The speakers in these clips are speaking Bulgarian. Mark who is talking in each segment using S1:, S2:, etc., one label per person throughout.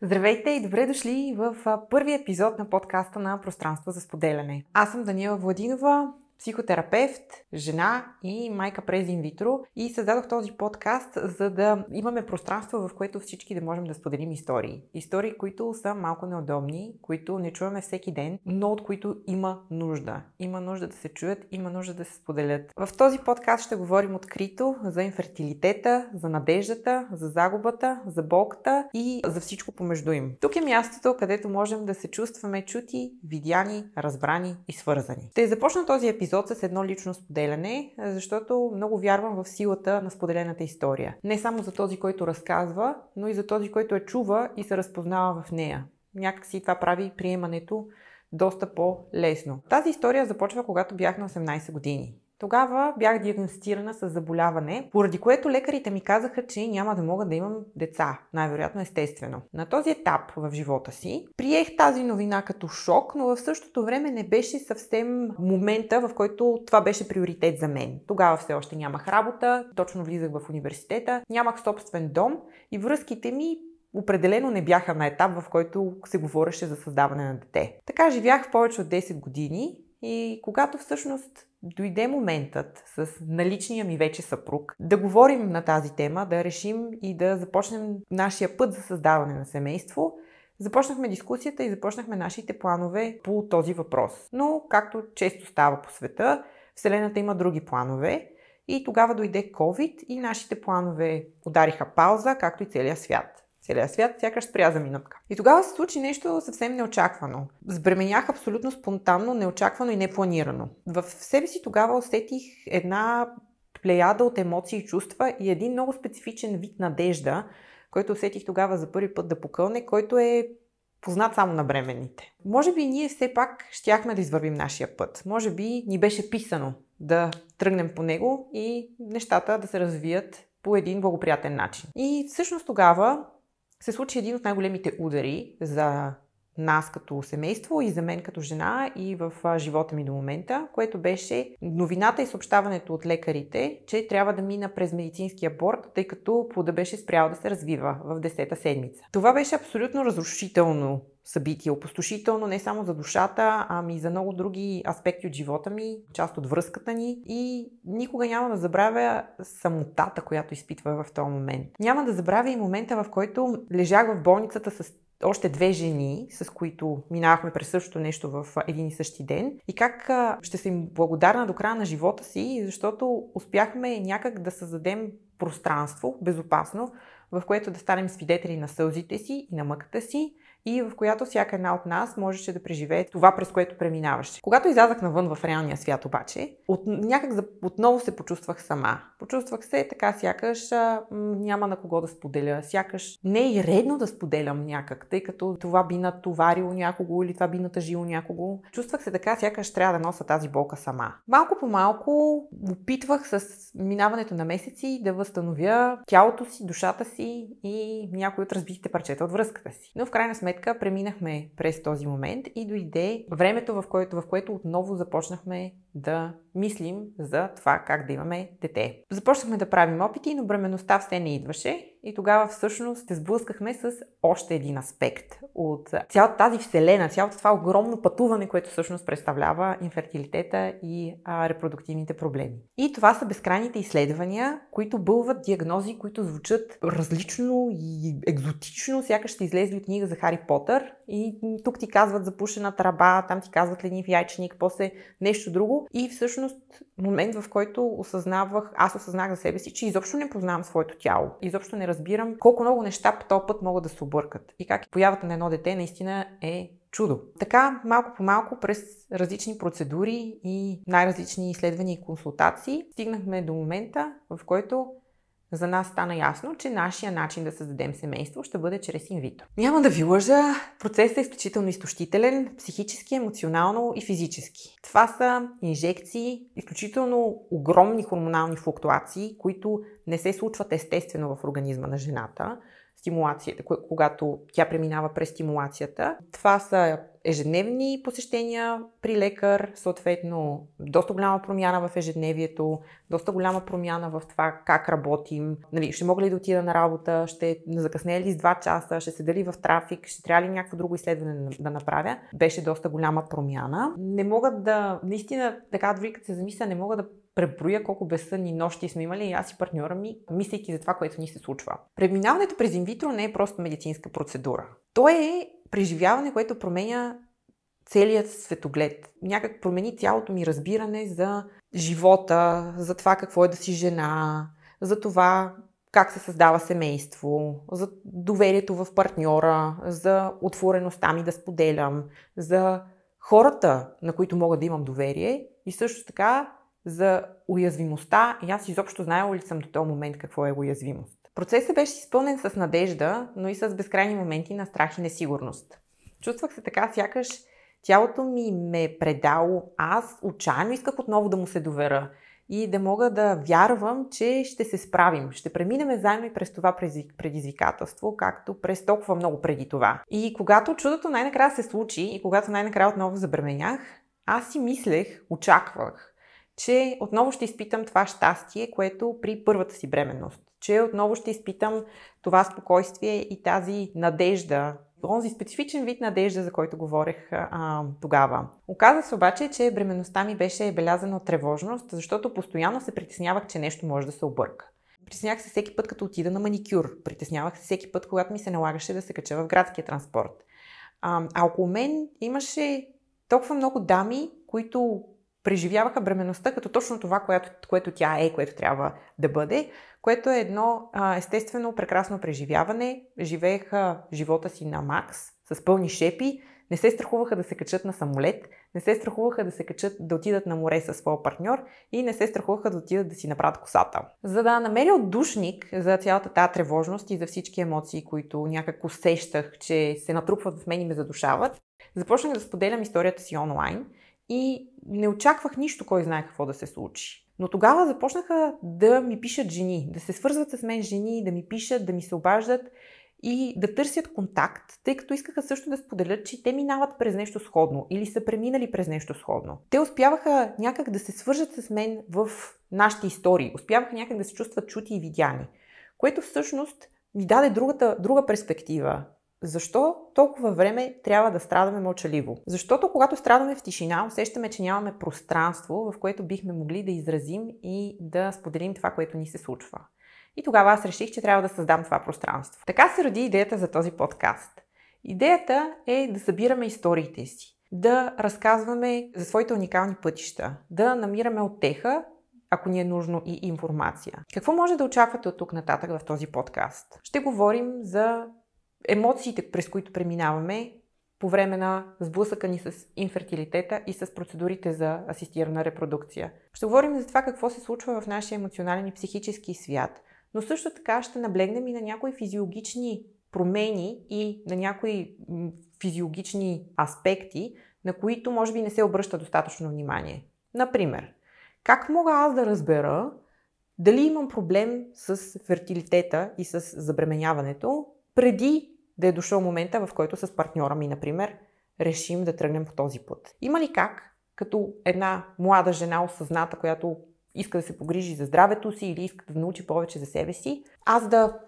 S1: Здравейте и добре дошли в първия епизод на подкаста на Пространство за споделяне. Аз съм Даниела Владинова, психотерапевт, жена и майка през инвитро и създадох този подкаст, за да имаме пространство, в което всички да можем да споделим истории. Истории, които са малко неудобни, които не чуваме всеки ден, но от които има нужда. Има нужда да се чуят, има нужда да се споделят. В този подкаст ще говорим открито за инфертилитета, за надеждата, за загубата, за болката и за всичко помежду им. Тук е мястото, където можем да се чувстваме чути, видяни, разбрани и свързани. Ще започна този епизод с едно лично споделяне, защото много вярвам в силата на споделената история. Не само за този, който разказва, но и за този, който я чува и се разпознава в нея. Някакси това прави приемането доста по-лесно. Тази история започва, когато бях на 18 години. Тогава бях диагностицирана с заболяване, поради което лекарите ми казаха, че няма да мога да имам деца, най-вероятно естествено. На този етап в живота си приех тази новина като шок, но в същото време не беше съвсем момента, в който това беше приоритет за мен. Тогава все още нямах работа, точно влизах в университета, нямах собствен дом и връзките ми определено не бяха на етап, в който се говореше за създаване на дете. Така живях повече от 10 години и когато всъщност дойде моментът с наличния ми вече съпруг да говорим на тази тема, да решим и да започнем нашия път за създаване на семейство, започнахме дискусията и започнахме нашите планове по този въпрос. Но, както често става по света, Вселената има други планове и тогава дойде COVID и нашите планове удариха пауза, както и целият свят. Целият свят сякаш спря за минутка. И тогава се случи нещо съвсем неочаквано. Сбременях абсолютно спонтанно, неочаквано и непланирано. В себе си тогава усетих една плеяда от емоции и чувства и един много специфичен вид надежда, който усетих тогава за първи път да покълне, който е познат само на бременните. Може би ние все пак щяхме да извървим нашия път. Може би ни беше писано да тръгнем по него и нещата да се развият по един благоприятен начин. И всъщност тогава се случи един от най-големите удари за нас като семейство и за мен като жена и в живота ми до момента, което беше новината и съобщаването от лекарите, че трябва да мина през медицински аборт, тъй като плодът беше спрял да се развива в 10-та седмица. Това беше абсолютно разрушително събитие, опустошително не само за душата, ами и за много други аспекти от живота ми, част от връзката ни и никога няма да забравя самотата, която изпитвах в този момент. Няма да забравя и момента, в който лежах в болницата с още две жени, с които минавахме през същото нещо в един и същи ден и как ще съм им благодарна до края на живота си, защото успяхме някак да създадем пространство, безопасно, в което да станем свидетели на сълзите си и на мъката си и в която всяка една от нас можеше да преживее това, през което преминаваше. Когато излязах навън в реалния свят обаче, някак отново се почувствах сама. Почувствах се така, сякаш няма на кого да споделя, сякаш не е и редно да споделям някак, тъй като това би натоварило някого или това би натъжило някого. Чувствах се така, сякаш трябва да нося тази болка сама. Малко по малко опитвах с минаването на месеци да възстановя тялото си, душата си и някои от разбитите парчета от връзката си. Но в крайна сметка преминахме през този момент и дойде времето, в което отново започнахме да мислим за това как да имаме дете. Започнахме да правим опити, но бременността все не идваше и тогава всъщност се сблъскахме с още един аспект от цялата тази вселена, цялото това огромно пътуване, което всъщност представлява инфертилитета и репродуктивните проблеми. И това са безкрайните изследвания, които бълват диагнози, които звучат различно и екзотично, сякаш ще излезли от книга за Хари Потър и тук ти казват запушена тръба, там ти казват ленив яйчник, после нещо друго и всъщност момент, в който аз осъзнах за себе си, че изобщо не познавам своето тяло. Изобщо не разбирам колко много неща по този път могат да се объркат. И как появата на едно дете наистина е чудо. Така, малко по малко, през различни процедури и най-различни изследвания и консултации, стигнахме до момента, в който за нас стана ясно, че нашия начин да създадем семейство ще бъде чрез инвитро. Няма да ви лъжа, процесът е изключително изтощителен, психически, емоционално и физически. Това са инжекции, изключително огромни хормонални флуктуации, които не се случват естествено в организма на жената. Стимулацията, когато тя преминава през стимулацията. Това са ежедневни посещения при лекар, съответно доста голяма промяна в ежедневието, доста голяма промяна в това как работим. Нали, ще мога ли да отида на работа, ще закъснея ли с 2 часа, ще седя ли в трафик, ще трябва ли някакво друго изследване да направя. Беше доста голяма промяна. Не мога да, наистина, така дори като се замисля, не мога да преброя колко безсънни нощи сме имали и аз и партньора ми, мислейки за това, което ни се случва. Преминаването през инвитро не е просто медицинска процедура. То е преживяване, което променя целият светоглед. Някак промени цялото ми разбиране за живота, за това какво е да си жена, за това как се създава семейство, за доверието в партньора, за отвореността ми да споделям, за хората, на които мога да имам доверие и също така за уязвимостта. И аз изобщо знаела ли съм до този момент какво е уязвимост. Процесът беше изпълнен с надежда, но и с безкрайни моменти на страх и несигурност. Чувствах се така, сякаш тялото ми ме е предало. Аз отчаяно исках отново да му се доверя и да мога да вярвам, че ще се справим. Ще преминем заедно и през това предизвикателство, както през толкова много преди това. И когато чудото най-накрая се случи и когато най-накрая отново забременях, аз си мислех, очаквах, че отново ще изпитам това щастие, което при първата си бременност. Че отново ще изпитам това спокойствие и тази надежда, онзи специфичен вид надежда, за който говорех тогава. Оказа се обаче, че бременността ми беше белязана от тревожност, защото постоянно се притеснявах, че нещо може да се обърка. Притеснявах се всеки път, като отида на маникюр. Притеснявах се всеки път, когато ми се налагаше да се кача в градския транспорт. А около мен имаше толкова много дами, които преживяваха бременността като точно това, което тя е, което трябва да бъде, което е едно естествено прекрасно преживяване. Живееха живота си на макс, с пълни шепи, не се страхуваха да се качат на самолет, не се страхуваха да се качат да отидат на море със своя партньор и не се страхуваха да отидат да си направят косата. За да намеря отдушник за цялата тази тревожност и за всички емоции, които някак усещах, че се натрупват в мен и ме задушават, започнах да споделям историята си онлайн и не очаквах нищо, кой знае какво да се случи. Но тогава започнаха да ми пишат жени, да се свързват с мен жени, да ми пишат, да ми се обаждат и да търсят контакт, тъй като искаха също да споделят, че те минават през нещо сходно или са преминали през нещо сходно. Те успяваха някак да се свържат с мен в нашите истории, успяваха някак да се чувстват чути и видяни, което всъщност ми даде друга перспектива. Защо толкова време трябва да страдаме мълчаливо? Защото когато страдаме в тишина, усещаме, че нямаме пространство, в което бихме могли да изразим и да споделим това, което ни се случва. И тогава аз реших, че трябва да създам това пространство. Така се роди идеята за този подкаст. Идеята е да събираме историите си, да разказваме за своите уникални пътища, да намираме утеха, ако ни е нужно, и информация. Какво може да очаквате от тук нататък в този подкаст? Ще говорим за емоциите, през които преминаваме по време на сблъсъка ни с инфертилитета и с процедурите за асистирана репродукция. Ще говорим за това какво се случва в нашия емоционален и психически свят, но също така ще наблегнем и на някои физиологични промени и на някои физиологични аспекти, на които може би не се обръща достатъчно внимание. Например, как мога аз да разбера дали имам проблем с фертилитета и с забременяването, преди да е дошъл момента, в който с партньора ми, например, решим да тръгнем по този път. Има ли как, като една млада жена осъзната, която иска да се погрижи за здравето си или иска да научи повече за себе си, аз да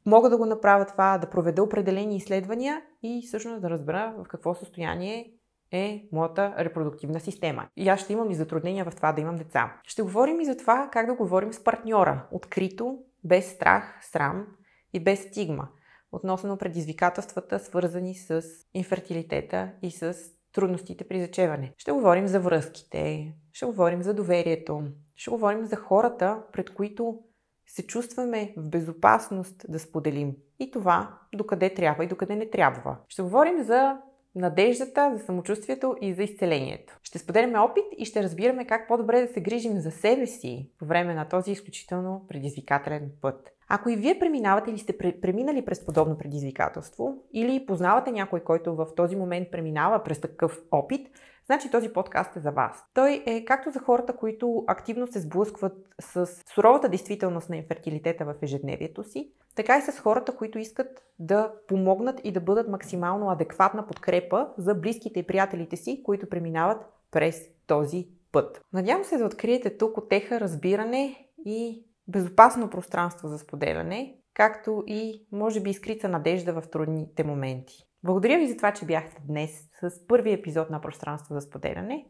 S1: мога да го направя това, да проведа определени изследвания и всъщност да разбера в какво състояние е моята репродуктивна система. И аз ще имам и затруднения в това да имам деца. Ще говорим и за това как да говорим с партньора. Открито, без страх, срам и без стигма. Относно предизвикателствата, свързани с инфертилитета и с трудностите при зачеване. Ще говорим за връзките, ще говорим за доверието, ще говорим за хората, пред които се чувстваме в безопасност да споделим. И това докъде трябва и докъде не трябва. Ще говорим за надеждата, за самочувствието и за изцелението. Ще споделяме опит и ще разбираме как по-добре да се грижим за себе си по време на този изключително предизвикателен път. Ако и вие преминавате или сте преминали през подобно предизвикателство, или познавате някой, който в този момент преминава през такъв опит, значи този подкаст е за вас. Той е както за хората, които активно се сблъскват с суровата действителност на инфертилитета в ежедневието си, така и с хората, които искат да помогнат и да бъдат максимално адекватна подкрепа за близките и приятелите си, които преминават през този път. Надявам се да откриете тук утеха, разбиране и безопасно пространство за споделяне, както и може би скрита надежда в трудните моменти. Благодаря ви за това, че бяхте днес с първи епизод на Пространство за споделяне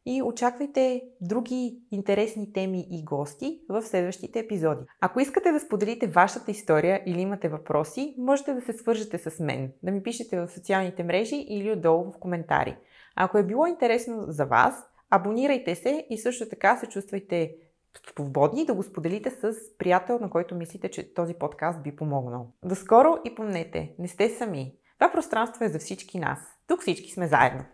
S1: и очаквайте други интересни теми и гости в следващите епизоди. Ако искате да споделите вашата история или имате въпроси, можете да се свържете с мен, да ми пишете в социалните мрежи или отдолу в коментари. Ако е било интересно за вас, абонирайте се и също така се чувствайте свободни да го споделите с приятел, на който мислите, че този подкаст би помогнал. До скоро и помнете, не сте сами. Това пространство е за всички нас. Тук всички сме заедно.